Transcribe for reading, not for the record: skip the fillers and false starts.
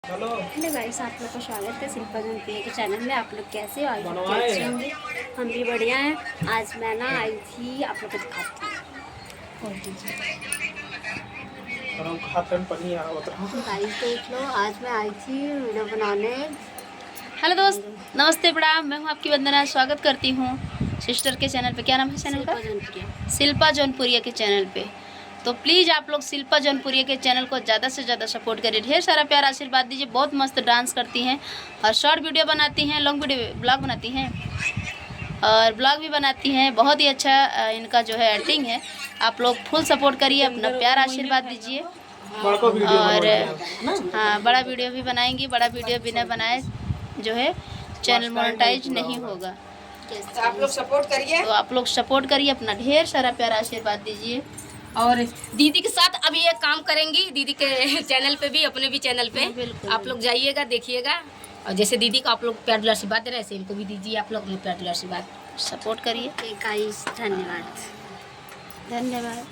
Hello guys, आप लोग का स्वागत है शिल्पा जनप्रिया के चैनल में। आप लोग कैसे हो? आज कैसे होंगे? हम भी बढ़िया हैं। आज मैं ना आई थी, आप लोग को दिखाती हूँ। गाइस देख लो, आज मैं आई थी वीडियो बनाने। हेलो दोस्त, नमस्ते प्रणाम। मैं हूँ आपकी वंदना। स्वागत करती हूँ सिस्टर के चैनल पे। क्या नाम है चैनल का? शिल्पा जनप्रिया। शिल्पा जौनपुरिया के चैनल पे। तो प्लीज़ आप लोग शिल्पा जौनपुरिया के चैनल को ज़्यादा से ज़्यादा सपोर्ट करिए। ढेर सारा प्यार आशीर्वाद दीजिए। बहुत मस्त डांस करती हैं और शॉर्ट वीडियो बनाती हैं, लॉन्ग वीडियो ब्लॉग बनाती हैं और ब्लॉग भी बनाती हैं। बहुत ही अच्छा इनका जो है एक्टिंग है। आप लोग फुल सपोर्ट करिए, अपना प्यार आशीर्वाद दीजिए। और हाँ, बड़ा वीडियो भी बनाएंगी। बड़ा वीडियो बिना बनाए जो है चैनल मोनेटाइज नहीं होगा। तो आप लोग सपोर्ट करिए। तो आप लोग सपोर्ट करिए, अपना ढेर सारा प्यार आशीर्वाद दीजिए। और दीदी के साथ अभी एक काम करेंगी, दीदी के चैनल पे भी, अपने भी चैनल पे बिल्कुल। आप लोग जाइएगा, देखिएगा। और जैसे दीदी को आप लोग प्यार दुलार आशीर्वाद दे रहे हैं, ऐसे इनको भी दीजिए आप लोग अपने प्यार दुलार आशीर्वाद। सपोर्ट करिए। गाइस धन्यवाद। धन्यवाद।